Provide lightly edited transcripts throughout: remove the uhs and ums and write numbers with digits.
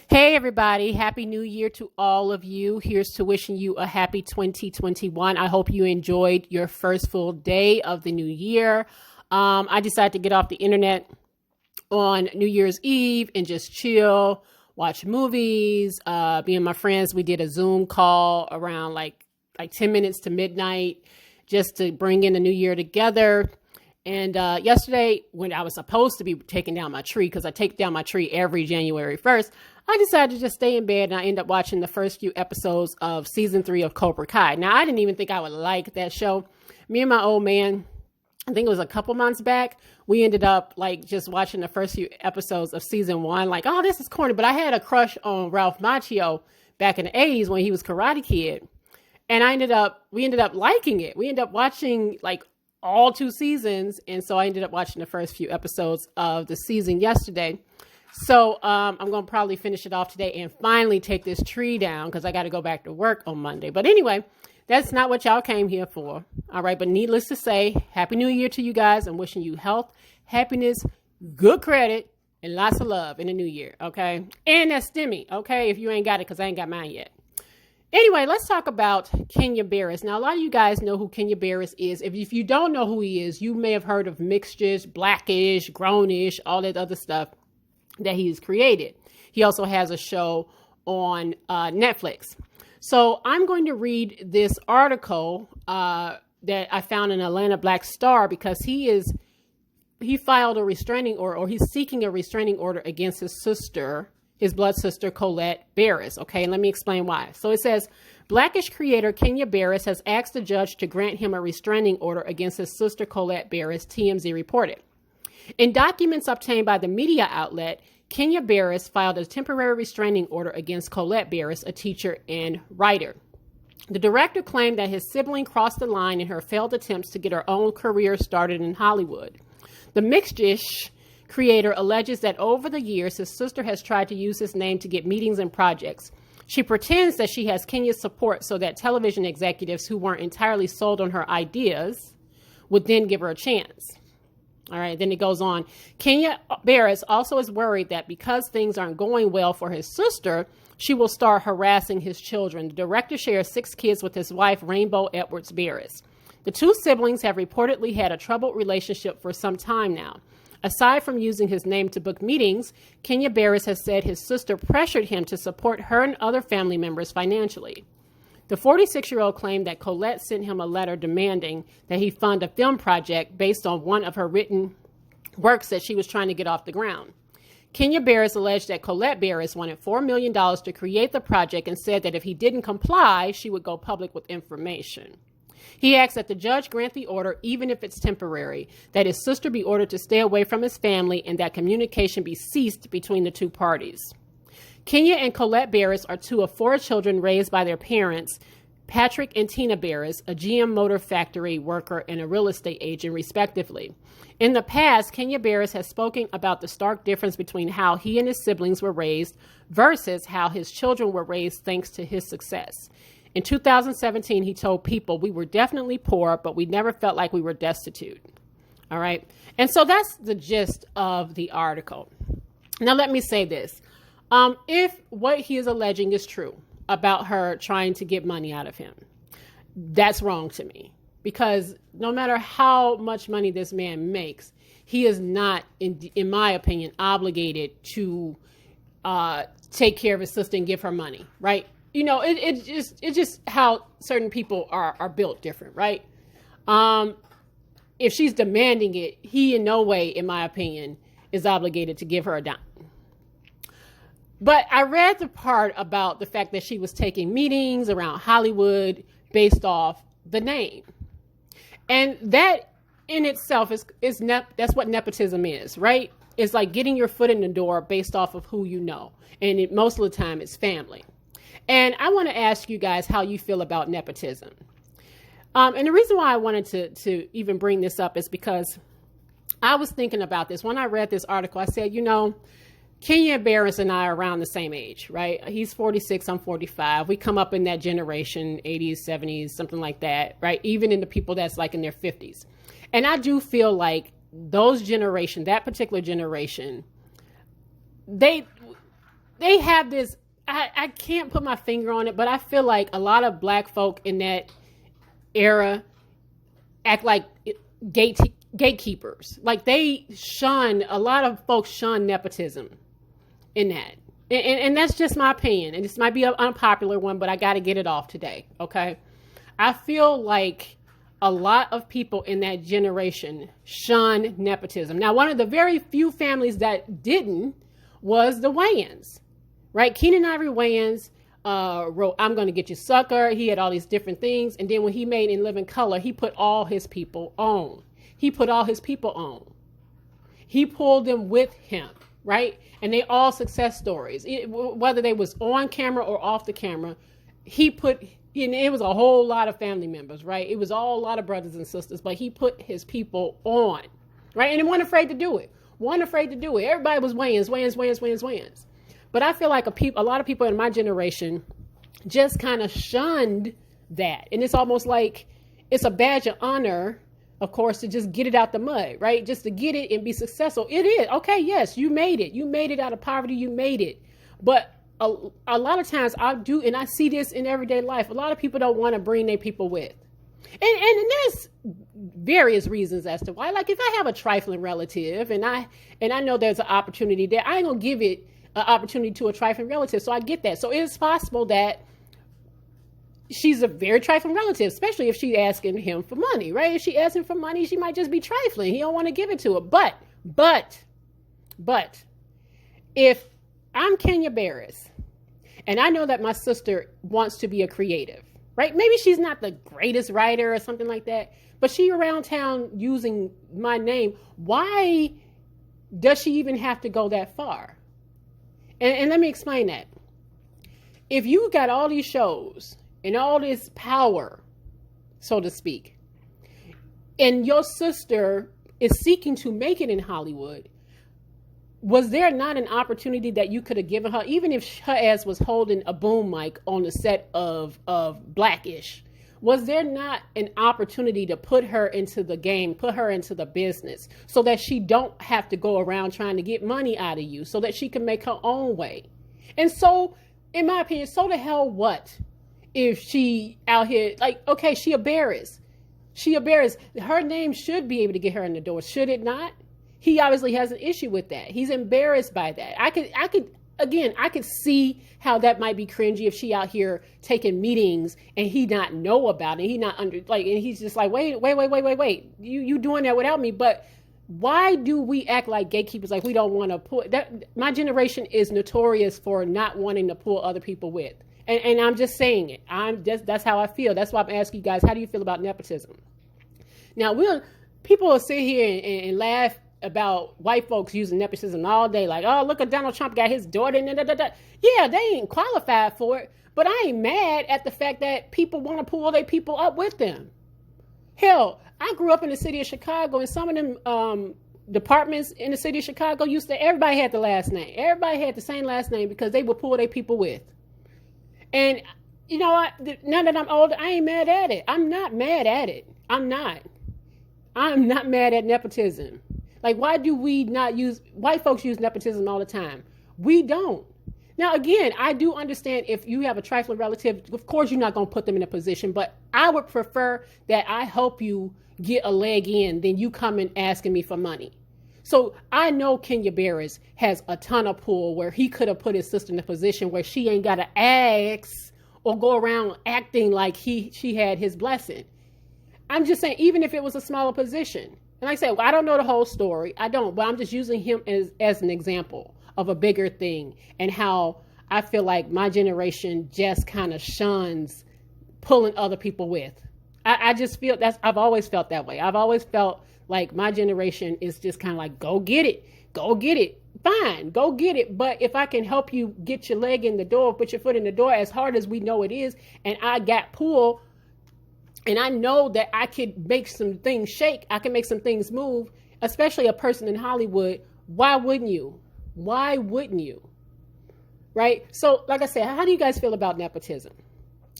Hey everybody, happy new year to all of you. Here's to wishing you a happy 2021. I hope you enjoyed your first full day of the new year. I decided to get off the internet on New Year's Eve and just chill, watch movies. Me and my friends, we did a Zoom call around like 10 minutes to midnight just to bring in the new year together. And yesterday, when I was supposed to be taking down my tree, because I take down my tree every January 1st, I decided to just stay in bed, and I ended up watching the first few episodes of season 3 of Cobra Kai. Now, I didn't even think I would like that show. Me and my old man, I think it was a couple months back, we ended up like just watching the first few episodes of season 1, like, oh, this is corny. But I had a crush on Ralph Macchio back in the 80s when he was Karate Kid. And we ended up liking it. We ended up watching like all 2 seasons. And so I ended up watching the first few episodes of the season yesterday. So I'm going to probably finish it off today and finally take this tree down because I got to go back to work on Monday. But anyway, that's not what y'all came here for. All right. But needless to say, Happy New Year to you guys. I'm wishing you health, happiness, good credit, and lots of love in the new year. Okay. And that's STEMI. Okay. If you ain't got it, because I ain't got mine yet. Anyway, let's talk about Kenya Barris. Now, a lot of you guys know who Kenya Barris is. If you don't know who he is, you may have heard of mixtures, blackish, grownish, all that other stuff that he's created. He also has a show on Netflix. So I'm going to read this article that I found in Atlanta Black Star because he filed a restraining order, or he's seeking a restraining order against his sister, his blood sister, Colette Barris. Okay, and let me explain why. So it says, Blackish creator Kenya Barris has asked the judge to grant him a restraining order against his sister, Colette Barris, TMZ reported. In documents obtained by the media outlet, Kenya Barris filed a temporary restraining order against Colette Barris, a teacher and writer. The director claimed that his sibling crossed the line in her failed attempts to get her own career started in Hollywood. The Mixed-ish creator alleges that over the years, his sister has tried to use his name to get meetings and projects. She pretends that she has Kenya's support so that television executives who weren't entirely sold on her ideas would then give her a chance. All right, then it goes on. Kenya Barris also is worried that because things aren't going well for his sister, she will start harassing his children. The director shares 6 kids with his wife, Rainbow Edwards Barris. The 2 siblings have reportedly had a troubled relationship for some time now. Aside from using his name to book meetings, Kenya Barris has said his sister pressured him to support her and other family members financially. The 46-year-old claimed that Colette sent him a letter demanding that he fund a film project based on one of her written works that she was trying to get off the ground. Kenya Barris alleged that Colette Barris wanted $4 million to create the project and said that if he didn't comply, she would go public with information. He asked that the judge grant the order, even if it's temporary, that his sister be ordered to stay away from his family, and that communication be ceased between the 2 parties. Kenya and Colette Barris are 2 of 4 children raised by their parents, Patrick and Tina Barris, a GM Motor Factory worker and a real estate agent, respectively. In the past, Kenya Barris has spoken about the stark difference between how he and his siblings were raised versus how his children were raised thanks to his success. In 2017, he told People, "We were definitely poor, but we never felt like we were destitute." All right. And so that's the gist of the article. Now, let me say this. If what he is alleging is true about her trying to get money out of him, that's wrong to me, because no matter how much money this man makes, he is not, in my opinion, obligated to take care of his sister and give her money, right? You know, it's just how certain people are built different, right? If she's demanding it, he in no way, in my opinion, is obligated to give her a dime. But I read the part about the fact that she was taking meetings around Hollywood based off the name. And that in itself that's what nepotism is, right? It's like getting your foot in the door based off of who you know. And most of the time it's family. And I want to ask you guys how you feel about nepotism. And the reason why I wanted to even bring this up is because I was thinking about this. When I read this article, I said, you know, Kenya Barris and I are around the same age, right? He's 46, I'm 45. We come up in that generation, 80s, 70s, something like that, right? Even in the people that's like in their 50s. And I do feel like that particular generation, they have this, I can't put my finger on it, but I feel like a lot of black folk in that era act like gatekeepers. Like a lot of folks shun nepotism in that. And that's just my opinion. And this might be an unpopular one, but I got to get it off today. Okay. I feel like a lot of people in that generation shun nepotism. Now, one of the very few families that didn't was the Wayans, right? Keenan Ivory Wayans wrote I'm Gonna Get You Sucker. He had all these different things. And then when he made In Living Color, he put all his people on. He pulled them with him, right? And they all success stories, whether they was on camera or off the camera. It was a whole lot of family members, right? It was all a lot of brothers and sisters, but he put his people on, right? And they weren't afraid to do it. Everybody was Wayans. But I feel like a lot of people in my generation just kind of shunned that. And it's almost like it's a badge of honor, of course, to just get it out the mud, right? Just to get it and be successful. It is. Okay, yes, you made it. You made it out of poverty. You made it. But a lot of times I do, and I see this in everyday life, a lot of people don't want to bring their people with. And there's various reasons as to why. Like if I have a trifling relative and I know there's an opportunity there, I ain't going to give it an opportunity to a trifling relative. So I get that. So it's possible that she's a very trifling relative, especially if she's asking him for money, right? If she asks him for money, she might just be trifling. He don't want to give it to her. But if I'm Kenya Barris and I know that my sister wants to be a creative, right? Maybe she's not the greatest writer or something like that, but she around town using my name. Why does she even have to go that far? And let me explain that. If you got all these shows and all this power, so to speak, and your sister is seeking to make it in Hollywood, was there not an opportunity that you could have given her, even if her ass was holding a boom mic on the set of Blackish? Was there not an opportunity to put her into the game, put her into the business, so that she don't have to go around trying to get money out of you, so that she can make her own way? And so, in my opinion, so the hell what if she out here, like, okay, she a Barris. Her name should be able to get her in the door, should it not? He obviously has an issue with that. He's embarrassed by that. I could see how that might be cringy if she out here taking meetings and he not know about it. He not and he's just like, wait. You doing that without me. But why do we act like gatekeepers? Like we don't want to pull that. My generation is notorious for not wanting to pull other people with. And I'm just saying it. That's how I feel. That's why I'm asking you guys, how do you feel about nepotism? Now people will sit here and laugh about white folks using nepotism all day, like, oh, look at Donald Trump got his daughter. Yeah, they ain't qualified for it, but I ain't mad at the fact that people want to pull their people up with them. Hell, I grew up in the city of Chicago, and some of them departments in the city of Chicago everybody had the last name. Everybody had the same last name because they would pull their people with. And you know what? Now that I'm older, I ain't mad at it. I'm not mad at it. I'm not mad at nepotism. Like, why do we not white folks use nepotism all the time? We don't. Now, again, I do understand if you have a trifling relative, of course you're not going to put them in a position, but I would prefer that I help you get a leg in than you come and asking me for money. So I know Kenya Barris has a ton of pull where he could have put his sister in a position where she ain't got to ask or go around acting like she had his blessing. I'm just saying, even if it was a smaller position. And like I said, I don't know the whole story. I don't, but I'm just using him as an example of a bigger thing and how I feel like my generation just kind of shuns pulling other people with. I just feel I've always felt that way. I've always felt like my generation is just kind of like, go get it. Fine, go get it. But if I can help you get your leg in the door, put your foot in the door, as hard as we know it is, and I got pull, and I know that I could make some things shake, I can make some things move, especially a person in Hollywood, why wouldn't you? Right? So, like I said, how do you guys feel about nepotism?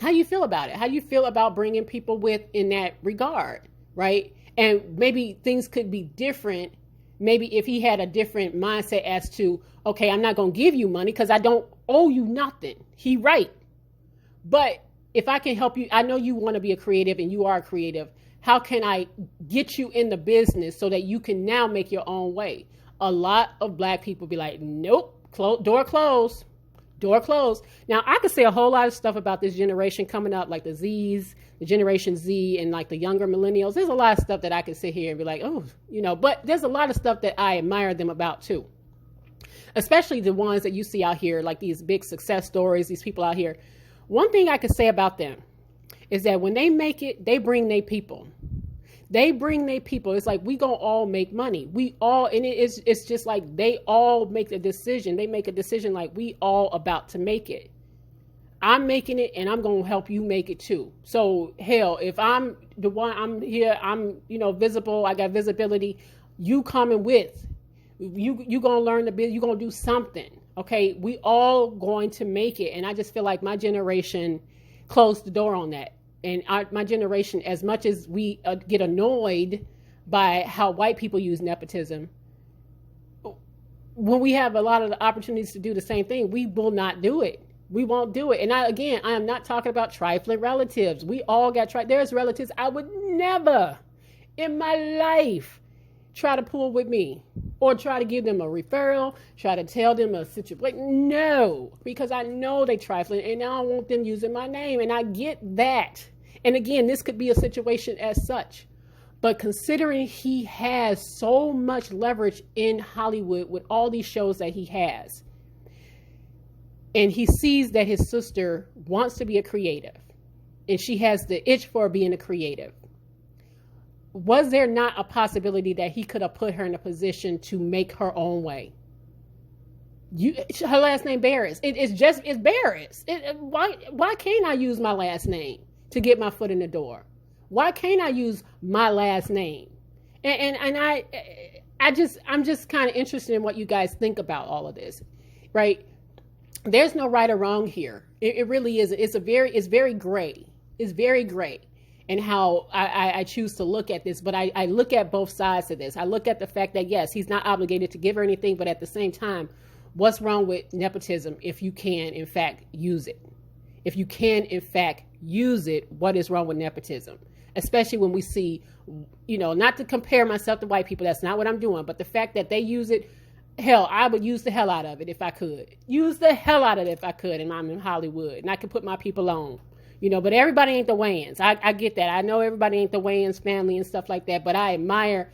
How do you feel about it? How do you feel about bringing people with in that regard? Right? And maybe things could be different. Maybe if he had a different mindset as to, Okay, I'm not going to give you money because I don't owe you nothing. He right. But if I can help you, I know you want to be a creative and you are a creative. How can I get you in the business so that you can now make your own way? A lot of Black people be like, nope, door closed. Door closed. Now, I could say a whole lot of stuff about this generation coming up, like the Zs, the Generation Z, and like the younger millennials. There's a lot of stuff that I could sit here and be like, oh, but there's a lot of stuff that I admire them about too. Especially the ones that you see out here, like these big success stories, these people out here. One thing I could say about them is that when they make it, they bring their people. They bring their people. It's like we gonna all make money. We all, and it's just like they all make a decision. They make a decision like we all about to make it. I'm making it, and I'm gonna help you make it too. So hell, if I'm the one, I'm here, I'm visible. I got visibility. You coming with. You gonna learn the business. You gonna do something. Okay, we all going to make it, and I just feel like my generation closed the door on that. And my generation, as much as we get annoyed by how white people use nepotism, when we have a lot of the opportunities to do the same thing, we will not do it. We won't do it. And I am not talking about trifling relatives. We all got there's relatives I would never in my life try to pull with me or try to give them a referral, try to tell them a situation. No, because I know they trifling and I don't want them using my name. And I get that. And again, this could be a situation as such. But considering he has so much leverage in Hollywood with all these shows that he has, and he sees that his sister wants to be a creative, and she has the itch for being a creative, was there not a possibility that he could have put her in a position to make her own way? Her last name Barris. It's Barris. Why can't I use my last name to get my foot in the door? Why can't I use my last name? And I'm just kind of interested in what you guys think about all of this, right? There's no right or wrong here. It really isn't. It's very gray. It's very gray in how I choose to look at this. But I look at both sides of this. I look at the fact that, yes, he's not obligated to give her anything, but at the same time, what's wrong with nepotism if you can, in fact, use it? If you can, in fact, use it, what is wrong with nepotism? Especially when we see, not to compare myself to white people, that's not what I'm doing, but the fact that they use it, hell, I would use the hell out of it if I could. Use the hell out of it if I could, and I'm in Hollywood, and I could put my people on. But everybody ain't the Wayans. I get that. I know everybody ain't the Wayans family and stuff like that, but I admire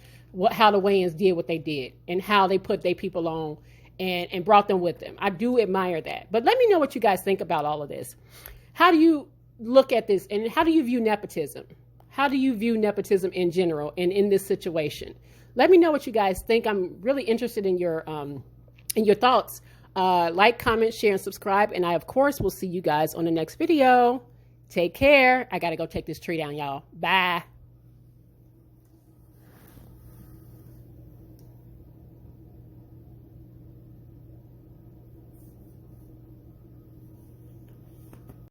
how the Wayans did what they did and how they put their people on and brought them with them. I do admire that. But let me know what you guys think about all of this. How do you look at this, and how do you view nepotism? How do you view nepotism in general and in this situation? Let me know what you guys think. I'm really interested in your thoughts. Like, comment, share, and subscribe. And I, of course, will see you guys on the next video. Take care. I got to go take this tree down, y'all. Bye.